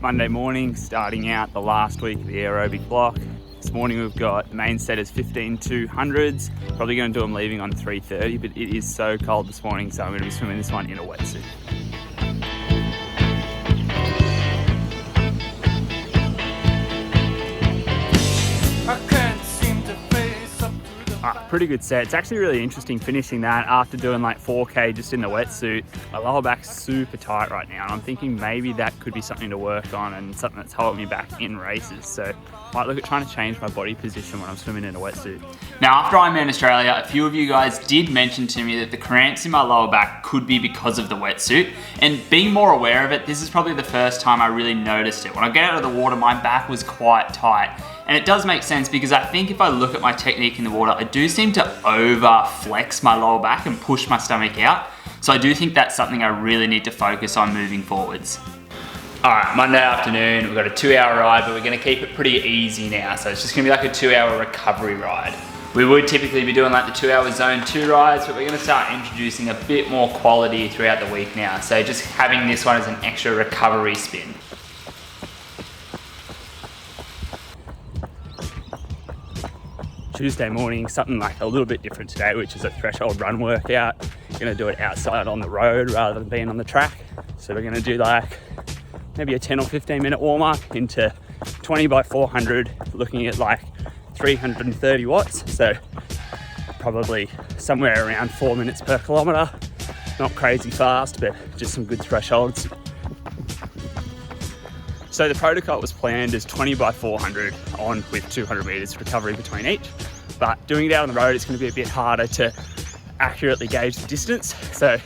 Monday morning, starting out the last week of the aerobic block. This morning we've got the main set is 15-200s. Probably going to do them leaving on 3:30, but it is so cold this morning, so I'm going to be swimming this one in a wetsuit. Pretty good set. It's actually really interesting finishing that after doing like 4K just in the wetsuit. My lower back's super tight right now, and I'm thinking maybe that could be something to work on and something that's holding me back in races. So might look at trying to change my body position when I'm swimming in a wetsuit. Now, after Ironman Australia, a few of you guys did mention to me that the cramps in my lower back could be because of the wetsuit. And being more aware of it, this is probably the first time I really noticed it. When I get out of the water, my back was quite tight. And it does make sense because I think if I look at my technique in the water, I do seem to over flex my lower back and push my stomach out. So I do think that's something I really need to focus on moving forwards. All right, Monday afternoon, we've got a 2-hour ride, but we're gonna keep it pretty easy now. So it's just gonna be like a 2-hour recovery ride. We would typically be doing like the 2-hour zone 2 rides, but we're gonna start introducing a bit more quality throughout the week now. So just having this one as an extra recovery spin. Tuesday morning, something like a little bit different today, which is a threshold run workout. We're gonna do it outside on the road rather than being on the track. So we're gonna do like maybe a 10 or 15 minute warm up into 20 by 400, looking at like 330 watts. So probably somewhere around 4 minutes per kilometer. Not crazy fast, but just some good thresholds. So the protocol was planned as 20 by 400 on with 200 meters recovery between each. But doing it out on the road, it's going to be a bit harder to accurately gauge the distance. So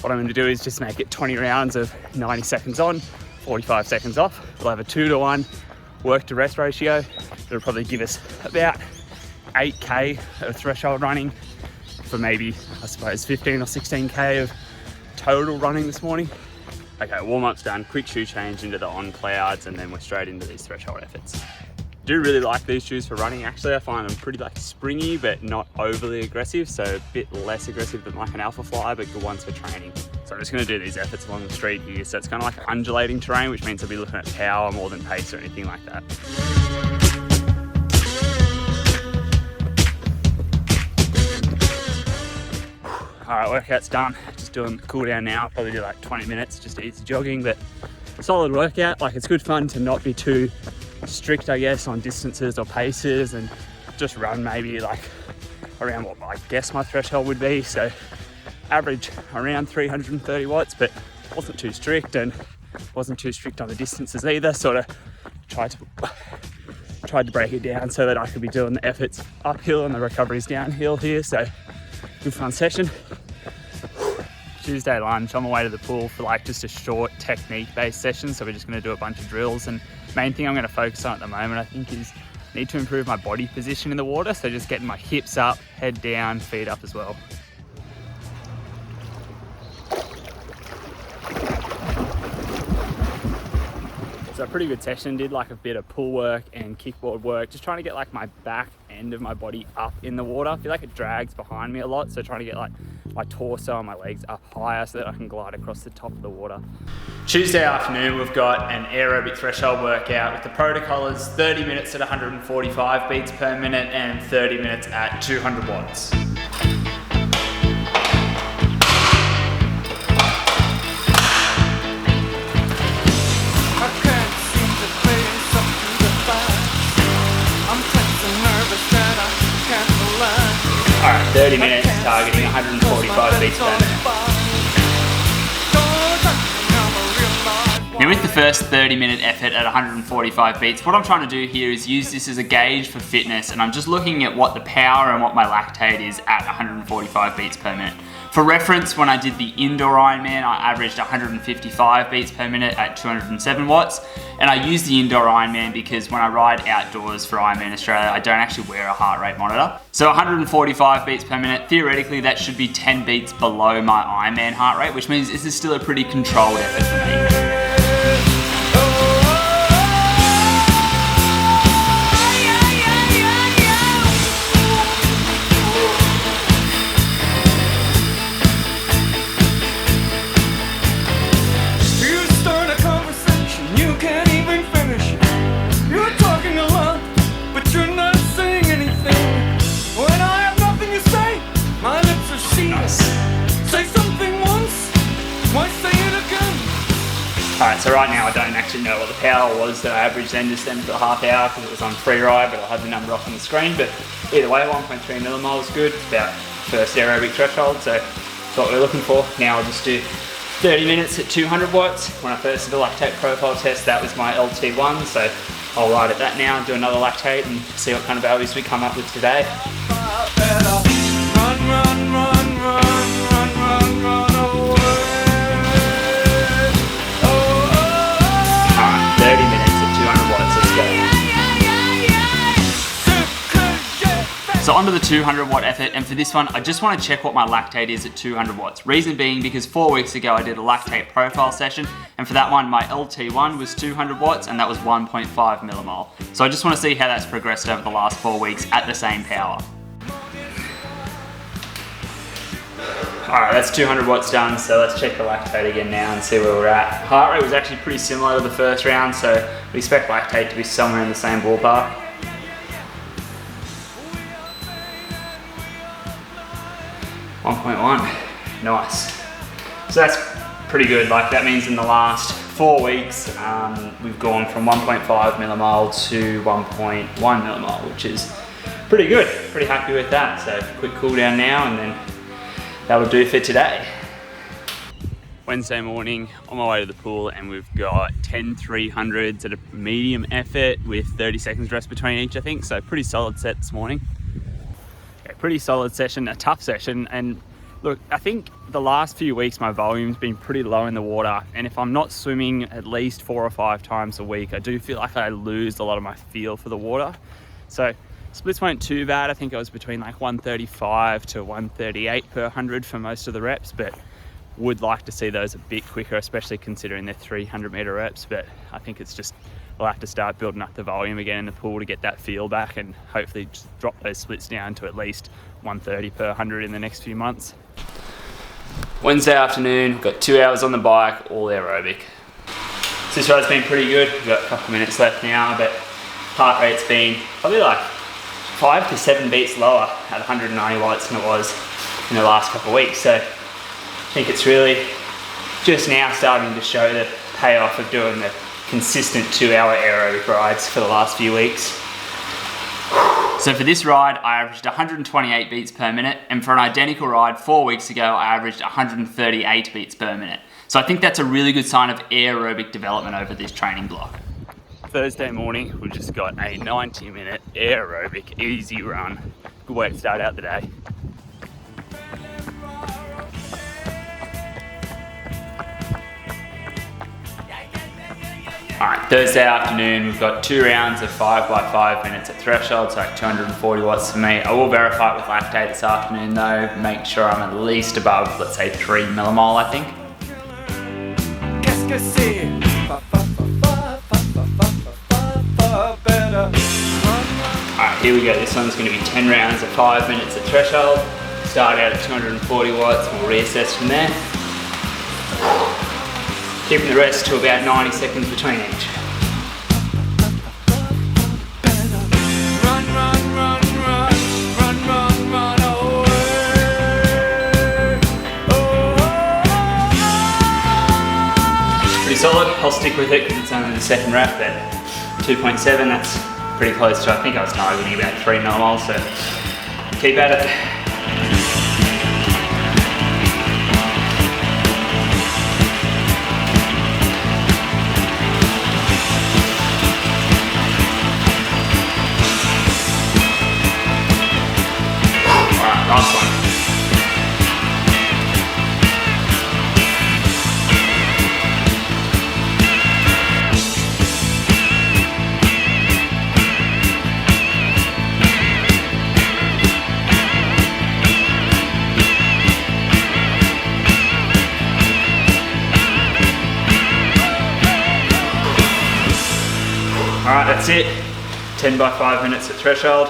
what I'm going to do is just make it 20 rounds of 90 seconds on, 45 seconds off. We'll have a 2-to-1 work to rest ratio. It'll probably give us about 8K of threshold running for maybe, I suppose, 15 or 16K of total running this morning. Okay, warm-up's done, quick shoe change into the on clouds, and then we're straight into these threshold efforts. I do really like these shoes for running. Actually, I find them pretty like springy, but not overly aggressive, so a bit less aggressive than like an Alpha Fly, but good ones for training. So I'm just gonna do these efforts along the street here. So it's kind of like undulating terrain, which means I'll be looking at power more than pace or anything like that. All right, workout's done. Just doing the cool down now. Probably do like 20 minutes, just easy jogging, but solid workout. Like it's good fun to not be too strict, I guess, on distances or paces, and just run maybe like around what I guess my threshold would be. So average around 330 watts, but wasn't too strict and wasn't too strict on the distances either. Sort of tried to break it down so that I could be doing the efforts uphill and the recoveries downhill here. So good fun session. Tuesday lunch, on my way to the pool for like just a short technique based session. So we're just gonna do a bunch of drills, and main thing I'm gonna focus on at the moment, I think, is need to improve my body position in the water. So just getting my hips up, head down, feet up as well. So a pretty good session, did like a bit of pull work and kickboard work, just trying to get like my back end of my body up in the water. I feel like it drags behind me a lot, so trying to get like my torso and my legs up higher so that I can glide across the top of the water. Tuesday afternoon, we've got an aerobic threshold workout with the protocol is 30 minutes at 145 beats per minute and 30 minutes at 200 watts. All right, 30 minutes, targeting 145 beats per minute. Now with the first 30-minute effort at 145 beats, what I'm trying to do here is use this as a gauge for fitness, and I'm just looking at what the power and what my lactate is at 145 beats per minute. For reference, when I did the indoor Ironman, I averaged 155 beats per minute at 207 watts. And I use the indoor Ironman because when I ride outdoors for Ironman Australia, I don't actually wear a heart rate monitor. So 145 beats per minute, theoretically that should be 10 beats below my Ironman heart rate, which means this is still a pretty controlled effort for me. nice. Say something once, why say it again? Alright, so right now I don't actually know what the power was that I averaged then just then for the half hour because it was on free ride, but I'll have the number off on the screen. But either way, 1.3 millimoles is good. It's about first aerobic threshold, so that's what we're looking for. Now I'll just do 30 minutes at 200 watts. When I first did the lactate profile test, that was my LT1, so I'll ride at that now and do another lactate and see what kind of values we come up with today. Run, run, run, run, run, run, run away. Alright, 30 minutes at 200 watts, let's go. So onto the 200 watt effort, and for this one, I just want to check what my lactate is at 200 watts. Reason being because 4 weeks ago I did a lactate profile session, and for that one, my LT1 was 200 watts, and that was 1.5 millimole. So I just want to see how that's progressed over the last 4 weeks at the same power. Alright, that's 200 watts done, so let's check the lactate again now and see where we're at. Heart rate was actually pretty similar to the first round, so we expect lactate to be somewhere in the same ballpark. 1.1, nice. So that's pretty good. Like that means in the last 4 weeks, we've gone from 1.5 millimole to 1.1 millimole, which is pretty good. Pretty happy with that. So quick cool down now and then that'll do for today. Wednesday morning, on my way to the pool, and we've got 10 300s at a medium effort with 30 seconds rest between each, I think. So pretty solid set this morning. Pretty solid session, a tough session, and look, I think the last few weeks my volume's been pretty low in the water, and if I'm not swimming at least 4 or 5 times a week, I do feel like I lose a lot of my feel for the water. So splits weren't too bad. I think I was between like 135 to 138 per 100 for most of the reps, but would like to see those a bit quicker, especially considering they're 300 meter reps. But I think it's just, we'll have to start building up the volume again in the pool to get that feel back and hopefully just drop those splits down to at least 130 per 100 in the next few months. Wednesday afternoon, got 2 hours on the bike, all aerobic. So this ride's been pretty good. We've got a couple of minutes left now, but heart rate's been probably like 5 to 7 beats lower at 190 watts than it was in the last couple of weeks. So I think it's really just now starting to show the payoff of doing the consistent 2-hour aerobic rides for the last few weeks. So for this ride, I averaged 128 beats per minute, and for an identical ride 4 weeks ago, I averaged 138 beats per minute. So I think that's a really good sign of aerobic development over this training block. Thursday morning, we just got a 90-minute aerobic easy run. Good way to start out the day. Alright, Thursday afternoon, we've got 2 rounds of 5 by 5 minutes at threshold, so like 240 watts for me. I will verify it with lactate this afternoon though, make sure I'm at least above, let's say 3 millimole, I think. Alright, here we go. This one's going to be 10 rounds of 5 minutes at threshold. Start out at 240 watts, we'll reassess from there. Keeping the rest to about 90 seconds between each. Pretty solid. I'll stick with it because it's only the second rep, but 2.7, that's pretty close to, I think I was targeting about 3 millimoles, so keep at it. Last one. Alright, that's it. 10 by 5 minutes at threshold.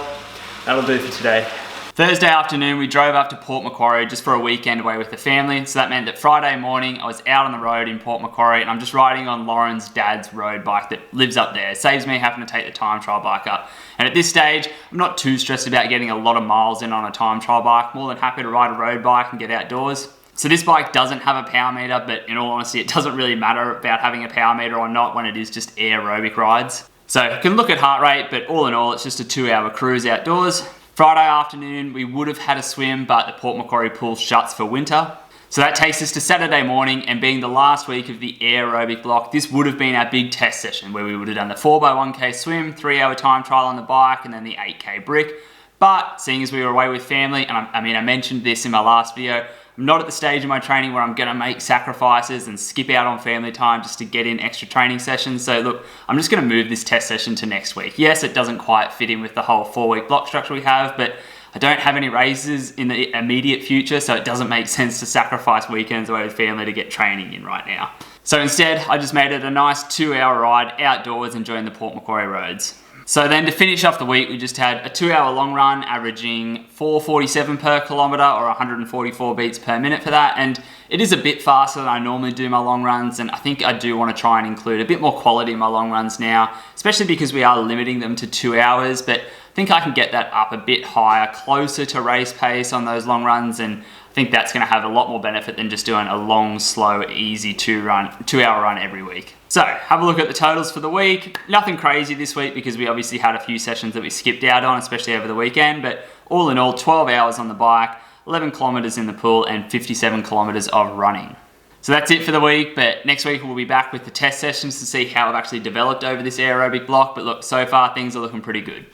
That'll do for today. Thursday afternoon, we drove up to Port Macquarie just for a weekend away with the family. So that meant that Friday morning, I was out on the road in Port Macquarie and I'm just riding on Lauren's dad's road bike that lives up there. It saves me having to take the time trial bike up. And at this stage, I'm not too stressed about getting a lot of miles in on a time trial bike. More than happy to ride a road bike and get outdoors. So this bike doesn't have a power meter, but in all honesty, it doesn't really matter about having a power meter or not when it is just aerobic rides. So I can look at heart rate, but all in all, it's just a 2-hour cruise outdoors. Friday afternoon, we would have had a swim, but the Port Macquarie pool shuts for winter. So that takes us to Saturday morning, and being the last week of the aerobic block, this would have been our big test session where we would have done the 4x1k swim, 3-hour time trial on the bike, and then the 8k brick. But seeing as we were away with family, and I mentioned this in my last video, I'm not at the stage in my training where I'm gonna make sacrifices and skip out on family time just to get in extra training sessions. So look, I'm just gonna move this test session to next week. Yes, it doesn't quite fit in with the whole 4-week block structure we have, but I don't have any races in the immediate future, so it doesn't make sense to sacrifice weekends away with family to get training in right now. So instead, I just made it a nice 2-hour ride outdoors enjoying the Port Macquarie roads. So then to finish off the week, we just had a 2-hour long run averaging 4:47 per kilometre or 144 beats per minute for that. And it is a bit faster than I normally do my long runs. And I think I do want to try and include a bit more quality in my long runs now, especially because we are limiting them to 2 hours. But I think I can get that up a bit higher, closer to race pace on those long runs. And I think that's going to have a lot more benefit than just doing a long, slow, easy 2-hour run every week. So have a look at the totals for the week. Nothing crazy this week because we obviously had a few sessions that we skipped out on, especially over the weekend, but all in all, 12 hours on the bike, 11 kilometers in the pool, and 57 kilometers of running. So that's it for the week, but next week we'll be back with the test sessions to see how I've actually developed over this aerobic block. But look, so far things are looking pretty good.